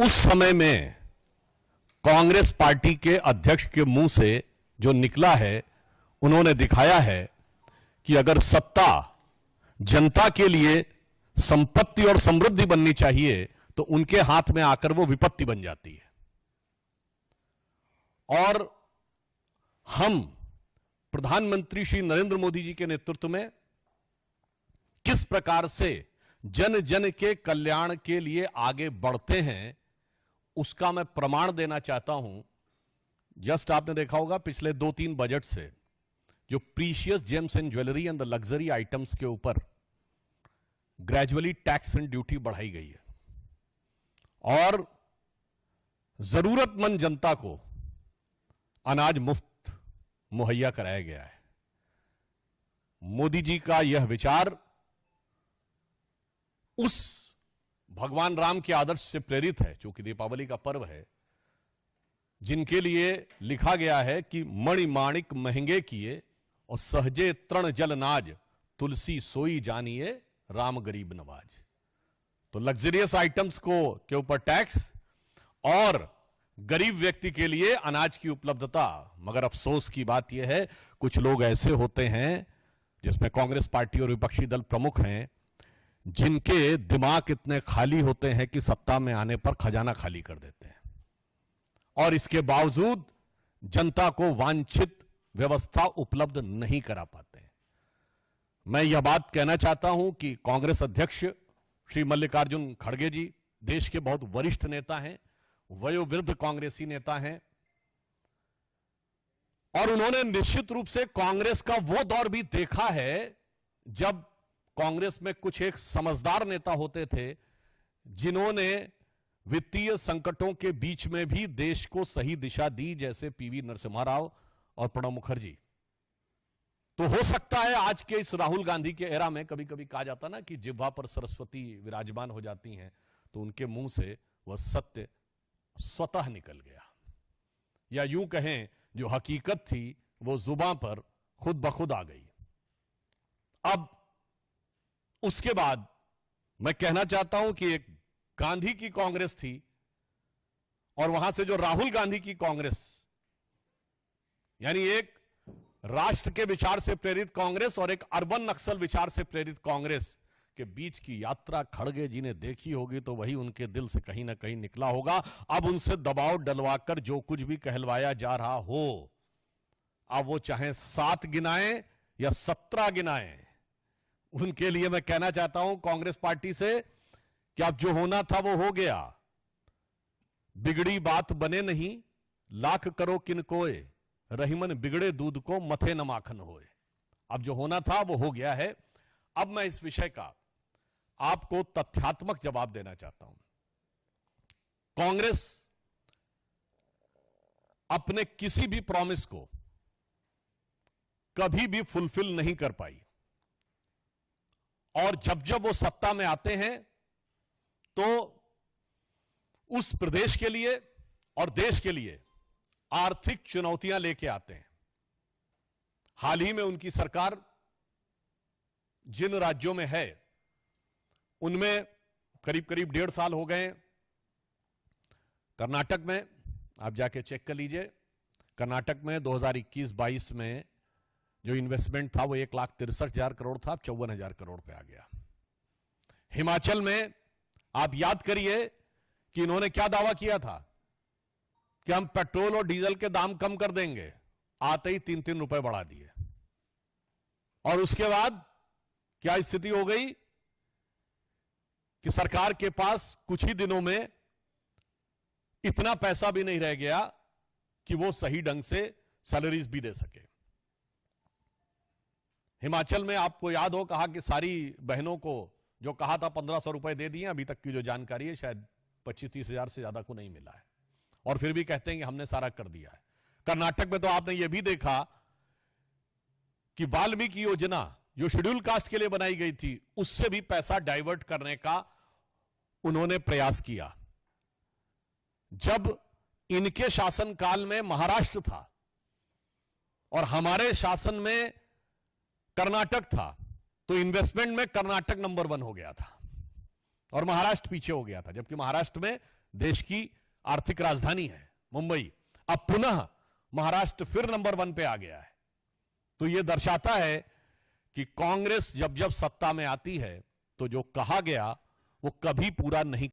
उस समय में कांग्रेस पार्टी के अध्यक्ष के मुंह से जो निकला है, उन्होंने दिखाया है कि अगर सत्ता जनता के लिए संपत्ति और समृद्धि बननी चाहिए तो उनके हाथ में आकर वो विपत्ति बन जाती है। और हम प्रधानमंत्री श्री नरेंद्र मोदी जी के नेतृत्व में किस प्रकार से जन जन के कल्याण के लिए आगे बढ़ते हैं, उसका मैं प्रमाण देना चाहता हूं। जस्ट आपने देखा होगा पिछले 2-3 बजट से जो precious James and jewellery and the luxury items के ऊपर ग्रेजुअली टैक्स एंड ड्यूटी बढ़ाई गई है और जरूरतमंद जनता को अनाज मुफ्त मुहैया कराया गया है। मोदी जी का यह विचार उस भगवान राम के आदर्श से प्रेरित है, चूंकि दीपावली का पर्व है, जिनके लिए लिखा गया है कि मणि माणिक महंगे किए और सहजे तृण जल नाज, तुलसी सोई जानिए राम गरीब नवाज। तो लग्जरियस आइटम्स के ऊपर टैक्स और गरीब व्यक्ति के लिए अनाज की उपलब्धता। मगर अफसोस की बात यह है, कुछ लोग ऐसे होते हैं, जिसमें कांग्रेस पार्टी और विपक्षी दल प्रमुख हैं, जिनके दिमाग इतने खाली होते हैं कि सत्ता में आने पर खजाना खाली कर देते हैं और इसके बावजूद जनता को वांछित व्यवस्था उपलब्ध नहीं करा पाते हैं। मैं यह बात कहना चाहता हूं कि कांग्रेस अध्यक्ष श्री मल्लिकार्जुन खड़गे जी देश के बहुत वरिष्ठ नेता हैं, वयोवृद्ध कांग्रेसी नेता हैं और उन्होंने निश्चित रूप से कांग्रेस का वो दौर भी देखा है जब कांग्रेस में कुछ एक समझदार नेता होते थे, जिन्होंने वित्तीय संकटों के बीच में भी देश को सही दिशा दी, जैसे पीवी नरसिम्हा राव और प्रणब मुखर्जी। तो हो सकता है आज के इस राहुल गांधी के एरा में, कभी कभी कहा जाता ना कि जिह्वा पर सरस्वती विराजमान हो जाती हैं, तो उनके मुंह से वह सत्य स्वतः निकल गया, या यूं कहें जो हकीकत थी वो जुबान पर खुद ब खुद आ गई। अब उसके बाद मैं कहना चाहता हूं कि एक गांधी की कांग्रेस थी और वहां से जो राहुल गांधी की कांग्रेस, यानी एक राष्ट्र के विचार से प्रेरित कांग्रेस और एक अर्बन नक्सल विचार से प्रेरित कांग्रेस के बीच की यात्रा खड़गे जी ने देखी होगी, तो वही उनके दिल से कहीं ना कहीं निकला होगा। अब उनसे दबाव डलवाकर जो कुछ भी कहलवाया जा रहा हो, अब वो चाहे 7 गिनाएं या 17 गिनाएं, उनके लिए मैं कहना चाहता हूं कांग्रेस पार्टी से कि अब जो होना था वो हो गया। बिगड़ी बात बने नहीं, लाख करो किन कोय, रहीमन बिगड़े दूध को मथे न माखन होए। अब जो होना था वो हो गया है। अब मैं इस विषय का आपको तथ्यात्मक जवाब देना चाहता हूं। कांग्रेस अपने किसी भी प्रॉमिस को कभी भी फुलफिल नहीं कर पाई और जब जब वो सत्ता में आते हैं तो उस प्रदेश के लिए और देश के लिए आर्थिक चुनौतियां लेके आते हैं। हाल ही में उनकी सरकार जिन राज्यों में है उनमें करीब करीब 1.5 साल हो गए। कर्नाटक में आप जाके चेक कर लीजिए, कर्नाटक में 2021-22 में जो इन्वेस्टमेंट था वो 1,63,000 करोड़ था, अब 54,000 करोड़ पे आ गया। हिमाचल में आप याद करिए कि इन्होंने क्या दावा किया था कि हम पेट्रोल और डीजल के दाम कम कर देंगे, आते ही 3-3 रुपए बढ़ा दिए। और उसके बाद क्या स्थिति हो गई कि सरकार के पास कुछ ही दिनों में इतना पैसा भी नहीं रह गया कि वो सही ढंग से सैलरीज भी दे सके। हिमाचल में आपको याद हो, कहा कि सारी बहनों को जो कहा था 1,500 रुपए दे दिए, अभी तक की जो जानकारी है शायद 25-30 हजार से ज्यादा को नहीं मिला है, और फिर भी कहते हैं कि हमने सारा कर दिया है। कर्नाटक में तो आपने यह भी देखा कि वाल्मीकि योजना जो शेड्यूल कास्ट के लिए बनाई गई थी, उससे भी पैसा डाइवर्ट करने का उन्होंने प्रयास किया। जब इनके शासनकाल में महाराष्ट्र था और हमारे शासन में कर्नाटक था, तो इन्वेस्टमेंट में कर्नाटक नंबर 1 हो गया था और महाराष्ट्र पीछे हो गया था, जबकि महाराष्ट्र में देश की आर्थिक राजधानी है मुंबई, अब पुनः महाराष्ट्र फिर नंबर 1 पे आ गया है। तो यह दर्शाता है कि कांग्रेस जब जब सत्ता में आती है तो जो कहा गया वो कभी पूरा नहीं